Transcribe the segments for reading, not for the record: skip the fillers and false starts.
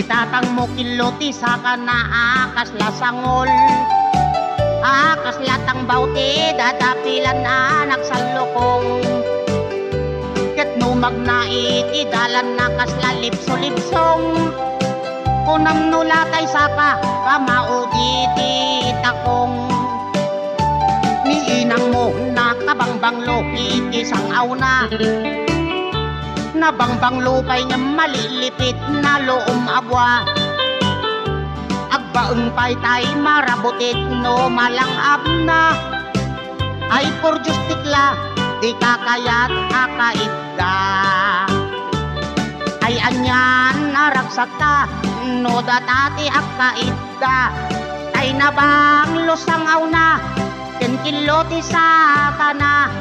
Itatang mo kiloti sa kanaakas lasangol. Akas latang bauti dadapilan anak sa lukong. Ket numag na itidalan na kaslalipso-lipsong. Kunam nulatay saka kamauditi takong. Ni inang mo na kabangbanglo itisang auna. Nabangbang lupay nga malilipit na loom abwa. Agbaeng pay tay marabutit no malangap na. Ay por Diyos tikla di kakayat akaitda. Ay anyan naragsak ta no datati akaitda. Ay nabang lusang aw na kenkiloti sa kana.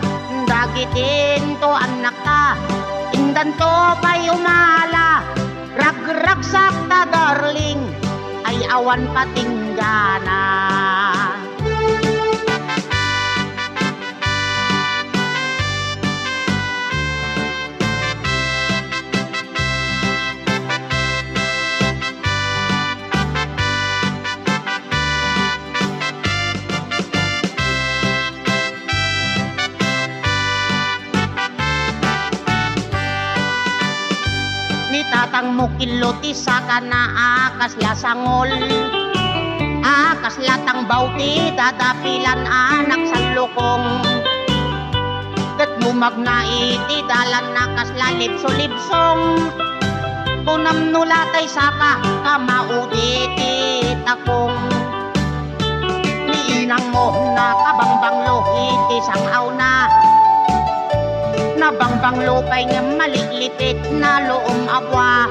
Dagitin to anak ta indan to pay umala. Ragragsak ta darling ay awan patinggana. Tatang mo kiloti sa kanaakas lasangol. Akas latang bauti dadapilan anak sa lukong. Ket numag na itidalan na kaslalipso-lipsong. Kunam nulatay saka kamauditi takong. Ni inang mo na kabangbanglo itisang aw na. Nabangbang lupay nga maliglipit na loom abwa.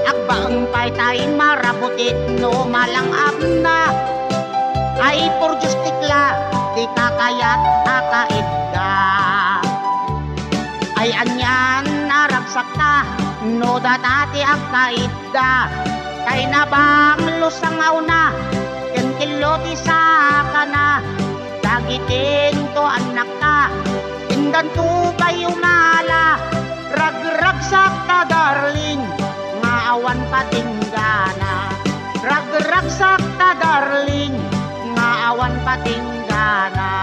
Agbaeng pay tay marabutit no malangap na. Ay por Diyos tikla di kakayat akaitda. Ay anyan naragsak ta no datati akaitda. Kay nabang lusang aw na kenkiloti sa kana. Dagitin to anak ta indan to kayo mala. Ragragsak ta darling nga awan patinggana. Ragragsak ta darling nga awan patinggana.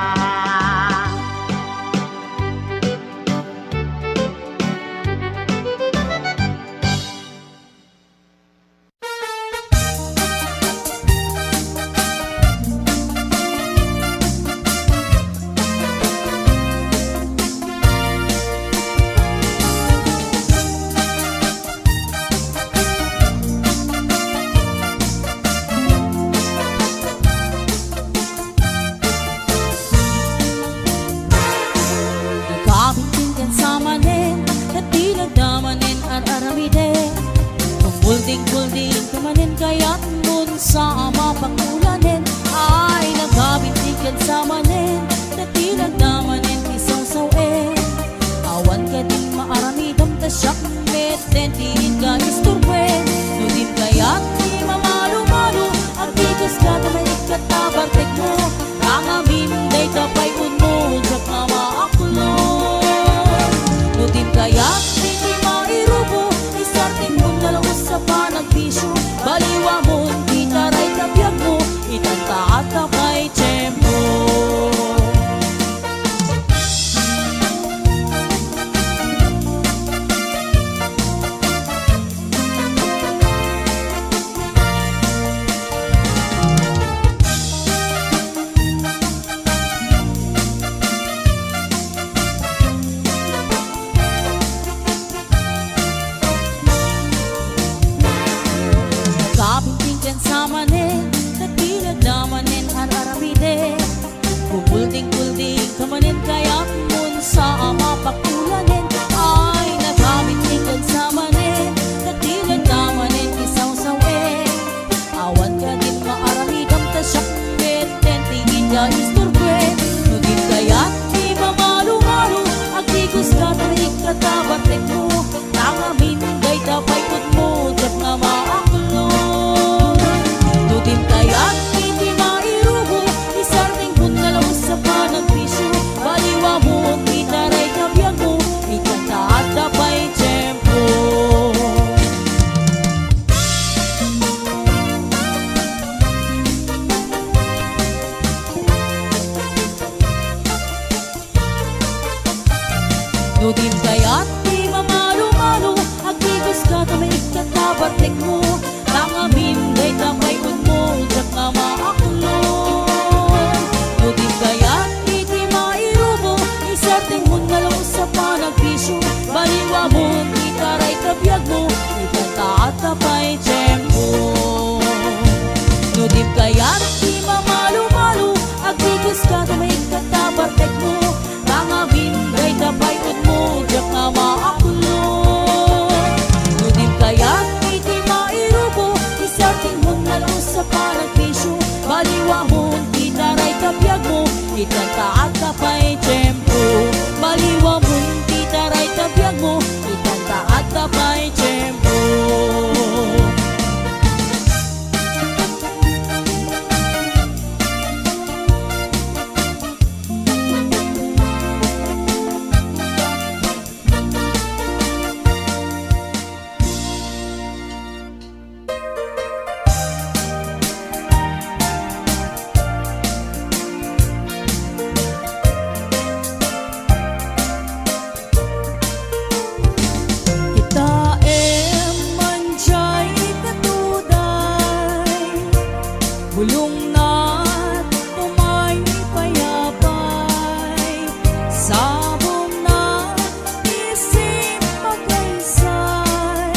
Bulding kamanin kaya't nun sa ama pangulanin. Ay nagkabintigan sa manin dati nagdamanin isaw-sawin. Awan ka din maaramidam ta siyak meten din ka isturwen. Nudim kaya't di mamalo-malo agtigas ka tamay ikatabartek mo. Rangamin day kapay unmo jak mama aklo. Nudim kaya't di mairubo isarting mo nalawas sa panagbisyo. Baliwa mo, di taray na biyag mo, itantaat na kay tiyempo. Itanta at kapay tiyempo Baliwa mo'y titaray tabiyag mo Itanta at kapay tiyempo Bulong na't umay payapay Sabong na isip magaysay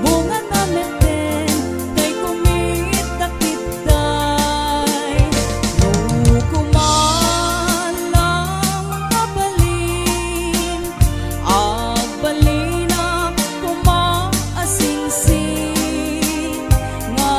Bunga na meten kay kumitakitay Nukumalang mabalin Agbalina kumaasingsing Nga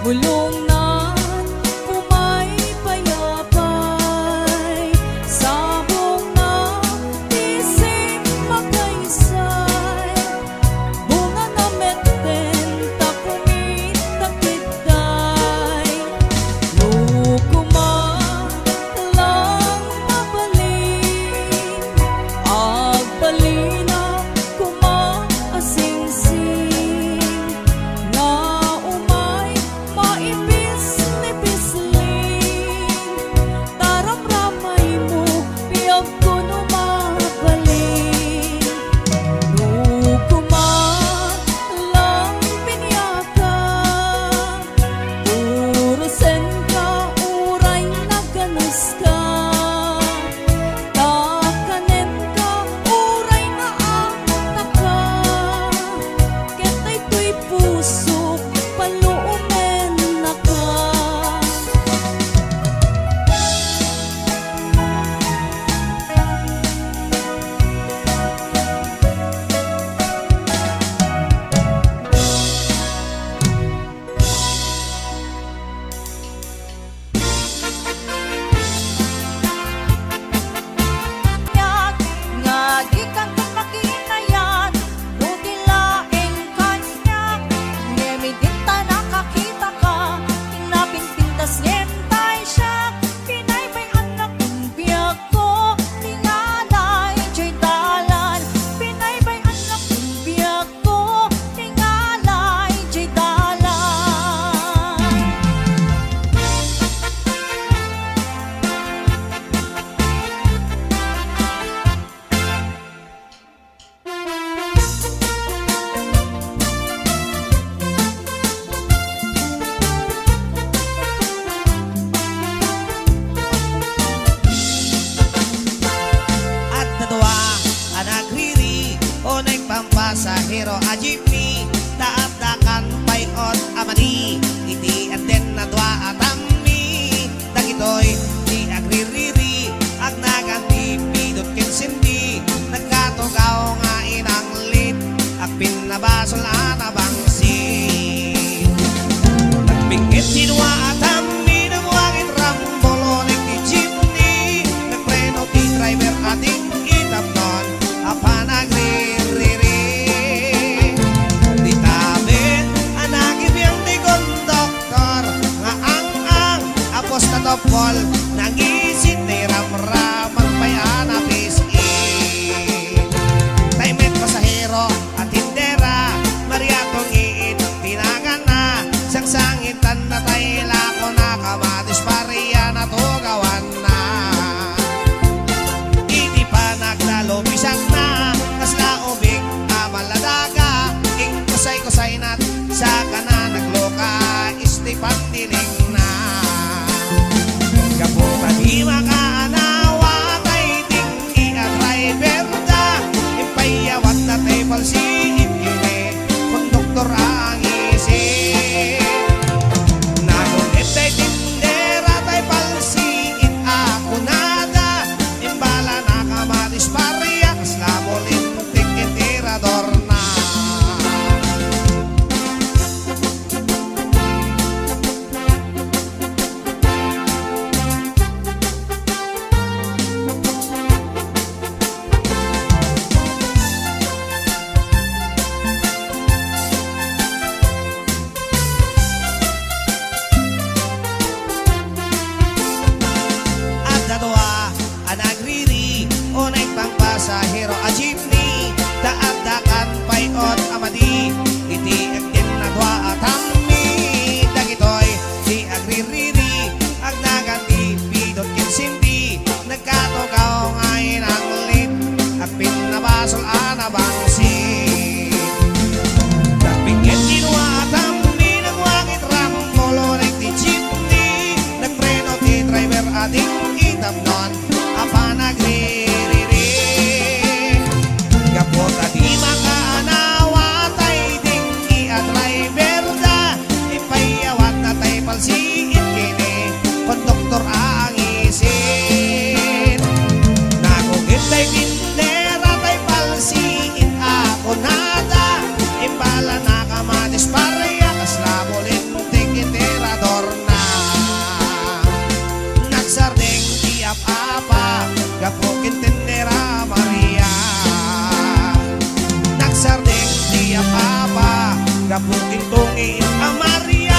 Bulong na't umay payapay Sabong na isip magaysay Bunga na meten ta kumitakitay Nukumalang mabalin Agbalina kumaasingsing Nga taram-ramay mo, piyag ko numabalik Nukumalang pinyaka Urusen ka, uray na ganas ka Takanen ka, uray na ataka Ketay to'y puso, paluumen na ka Pasahero a jeepney daat-dakan payot amani iti aden na dua atami dagitoy di agririri ag naganti pidot kinsendi nagkatugaw nga inanglit ag pinabasol anabangsin nagbingit sinwa atami nagwangin rambolo nag di jeepney nagpreno ti driver ating itapnon apanagrir kapuking tungin Amaria.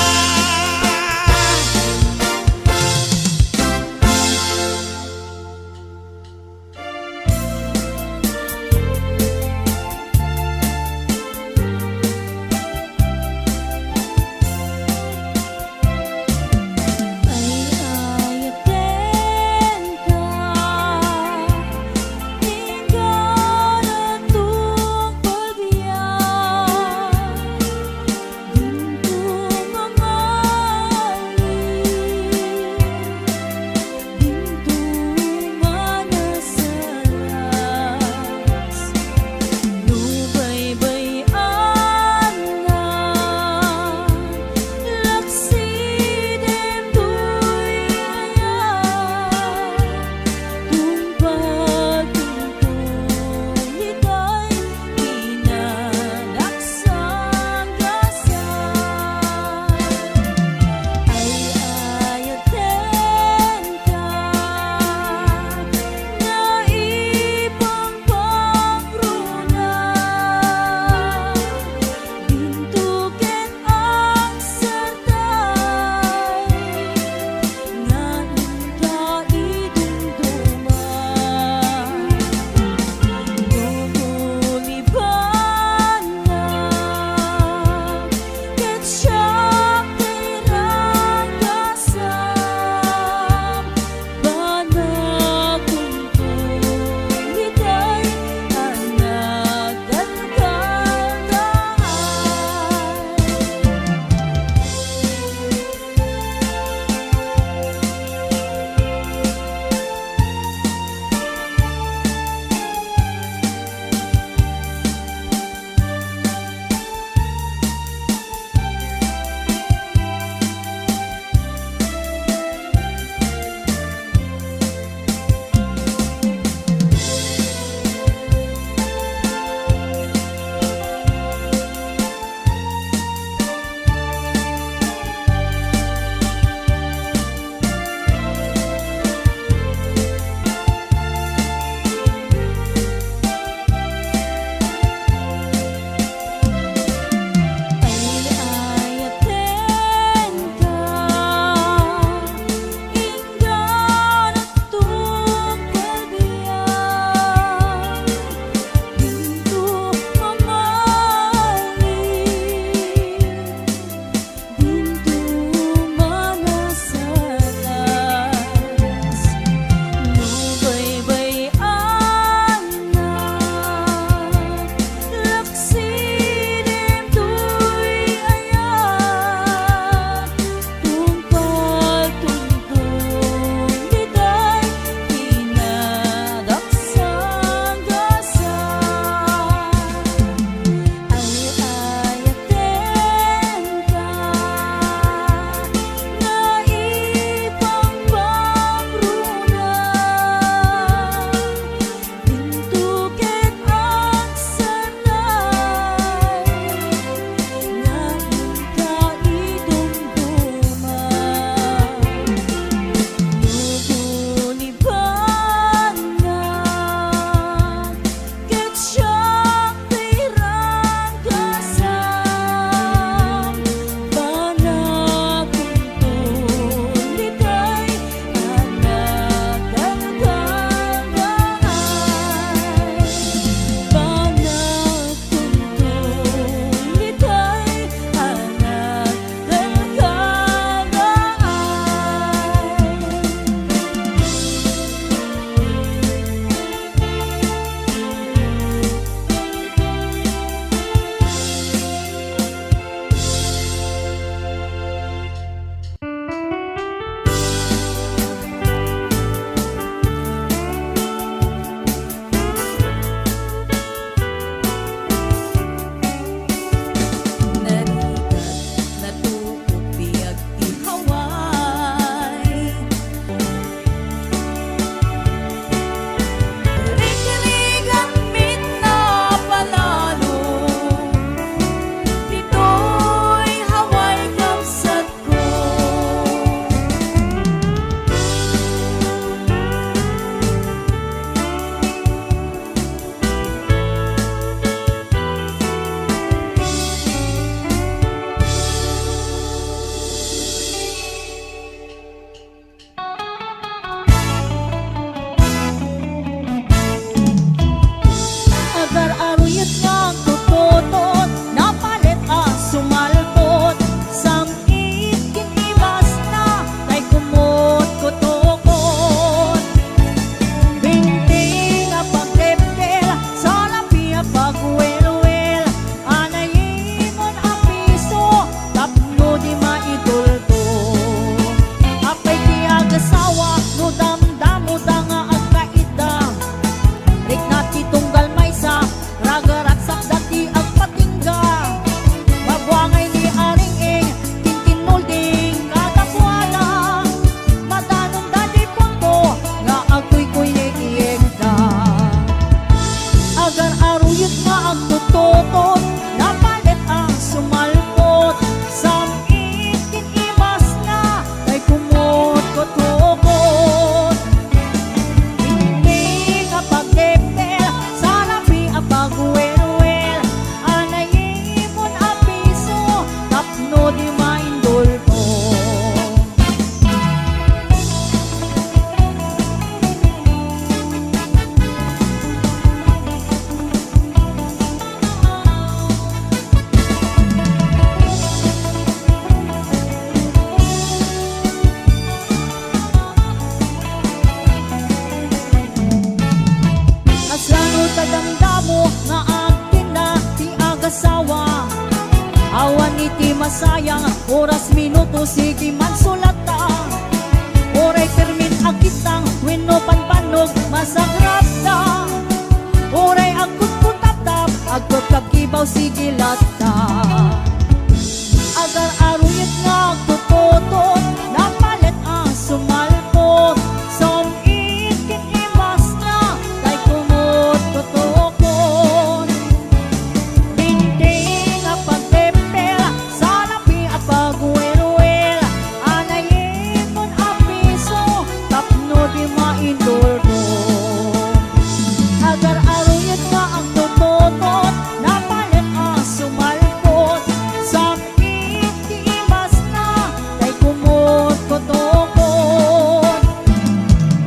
sawa. Awan iti masayang oras minuto sige man sulata. Oray termin agitang wenno panpanog masagrap da. Oray agkut putap-tap agkut kakibaw sige lata. Agar aruyot nga agtutotot napalit ang sumalpot. Som ikin imas na kay kumot tutokon. Binting nga pagtepel sa lapi at pagwelwel. Anayin mon apiso tapno di mainduldo. Agar aruyot nga ang tutotot napalit ang sumalpot. Sa imas na kay kumot tutokon.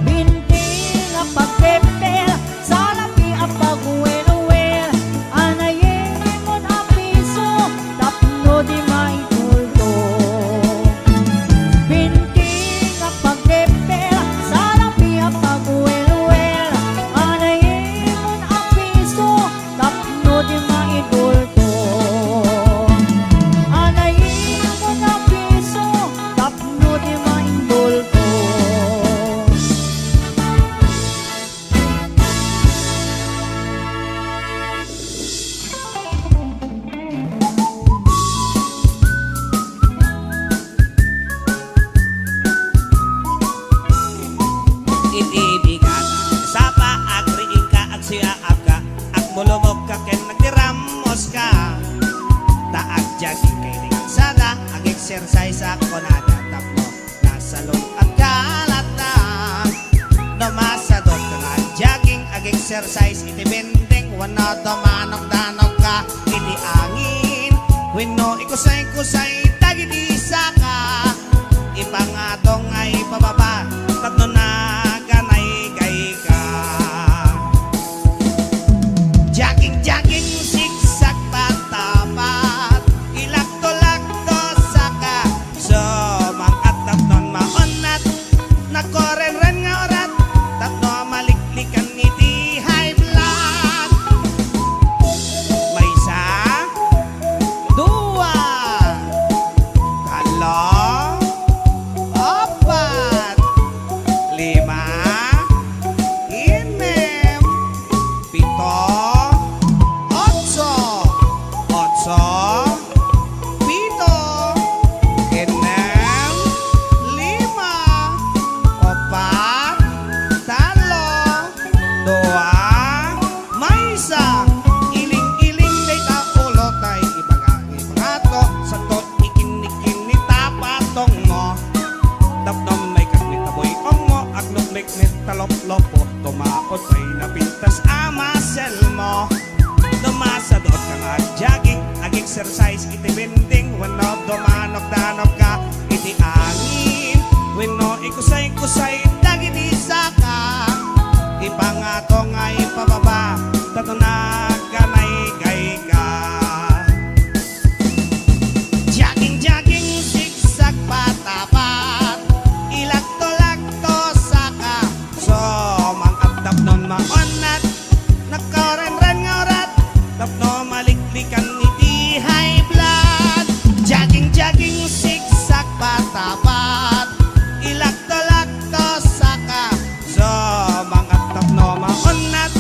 Binting nga pagtepel sa lapi at pagwelwel. Anayin mon apiso tapno di mainduldo. Binting nga pagtepel sa lapi at pagwelwel. Anayin mon apiso tapno di mainduldo. Anayin mon apiso tapno di mainduldo. Itibigan sa paagriing ka at siyaap ka at mulumog ka ken nagtiramos ka. Taag jogging kay ringang sada ang exercise ako nadatap mo. Nasa loob at kalata namasadot ka nga jogging ag exercise iti bending wano dumanok-danok ka iti angin wenno ikusay-kusay dagiti saka ipangatong ay pababa tatno na ganay-gay ka. Jogging, zigzag patapat ilakto-lakto saka sumang at tatnon maunat nakoren-ren nga orat tatno maliklikan iti high blood. May isa, dua, talo, apat, lima, inem, pito, otso, pito, inem, lima, opat, talo, dua, may isa, iling-iling day tapulo tay ibaga-ibaga santo ikin-ikin ni tapatong mo tapnom may kagnit na boy mo agnok-lik ni talop-lopo tumaot ay napintas amasel mo dumasadot ka nga jogging ag exercise iti bending wenno dumanok-danok ka iti angin wenno ikusay-kusay dagiti saka ipangato nga ipababa tato na ganay-gay ka. Jogging, zigzag patapat ilakto-lakto saka sumang at tapnon maunat nakoren-ren nga orat tapno maliklikan iti high blood. Jogging, zigzag patapat ilakto-lakto saka sumang at tapno maunat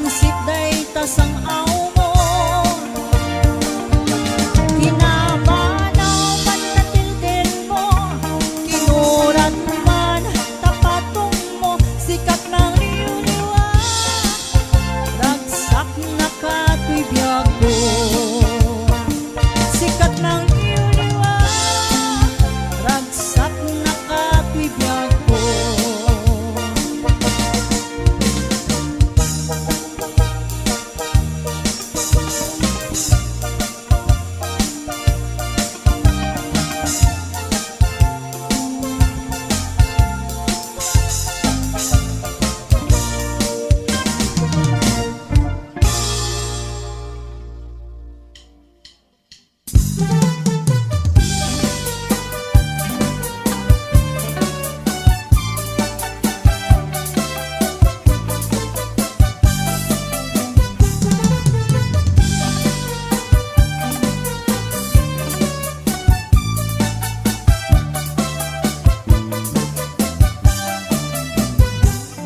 Sip day tasang aw mo Kinabanaw man natilden mo Kinurat man tapatong mo Sikat ng liw-liwa Ragsak na kato'y biyag ko Sikat ng liw-liwa Ragsak na kato'y biyag ko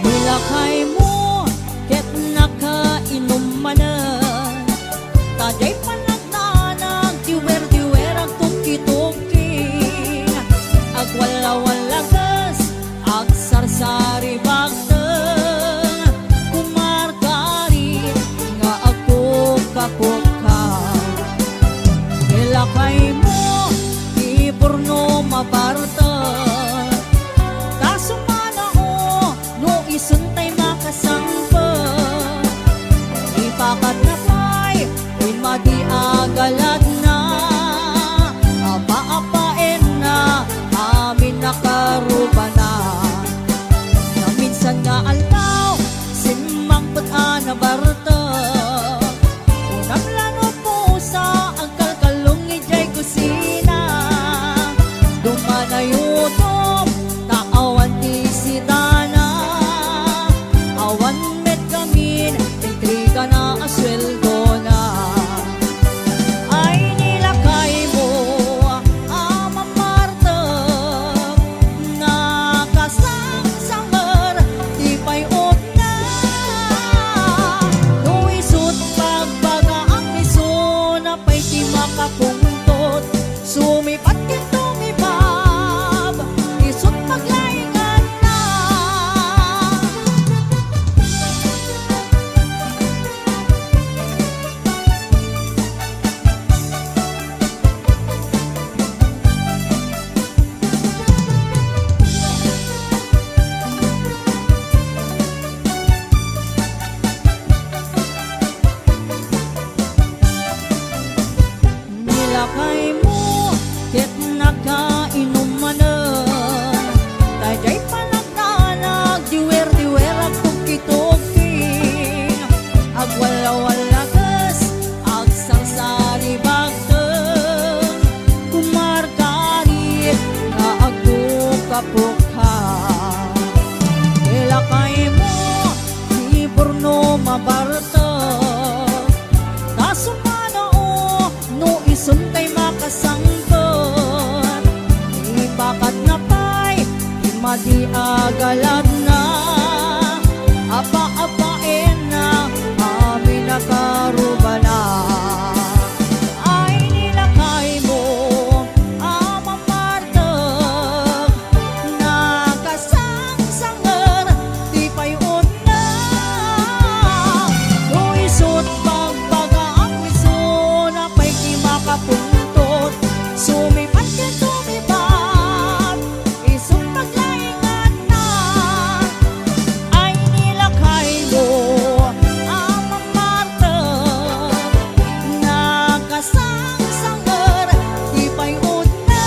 Nilakay mo, ket nakainom manan Taday panagtanag, diwer-diwer ang tuki-tuki Agwala-walagas, agsarsari bagteng Kumargari, nga ako kakuka Nilakay mo, di porno mabarteng Kasumana o, no isuntay makasangpa Ipakat na pa'y, madi agalad na Apa-apain na, amin nakaruba na Na minsan nga altaw, sinmangpat na barta Unang lano po sa ang kalkalong ijay kusina Dumanayutom, taawan ti sitana Awan met kamin, intriga na asweldo na Ay nilakay mo, ama Marta Nakasangsangar, di payot na Nuisot pagbaga ang miso na pa'y di makapungtot Sumipat kin tumibab, isot paglaingan na Nilakay mo, ket nakainom manan Taday panagtanag, diwer-diwer ang tuki-tuki Agwala-walagas, agsarsari bagteng Kumargari, nga ako kapukha Nilakay mo, di porno mabarta Kasumana o, no isuntay makasangpot Ipakat na pa'y, madi agalad na Apa-apain na, amin nakaruba na Ay nilakay mo, ama Marta Nakasangsangar, di payot na Nuisot pagbaga ang miso na pa'y di makapuntot Sumipat ka tumibab, isot paglaingan na Ay nilakay mo, ama Marta Nakasangsangar, di payot na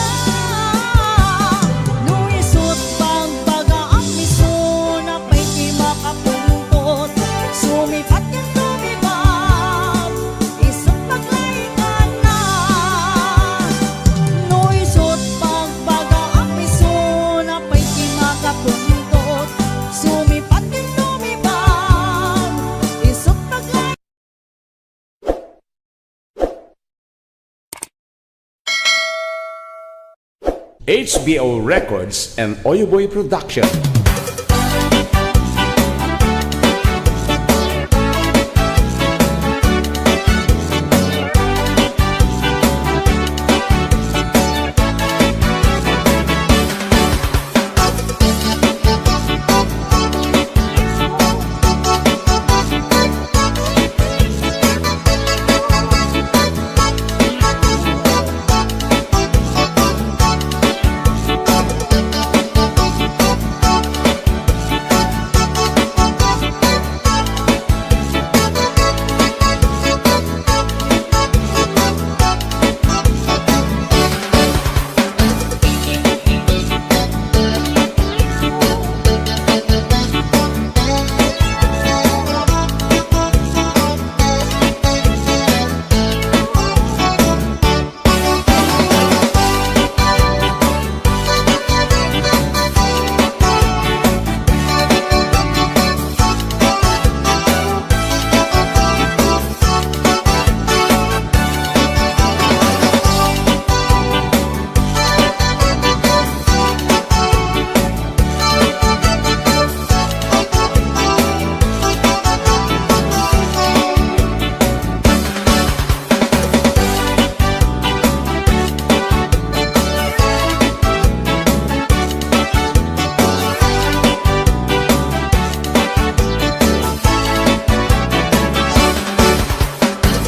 Nuisot pagbaga ang miso na pa'y di makapuntot Sumipat ka tumibab, isot paglaingan na Nuisot pagbaga ang miso na pa'y di makapuntot Sumipat ka tumibab, isot paglaingan HBO Records and Oyoboy Production.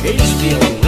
HBO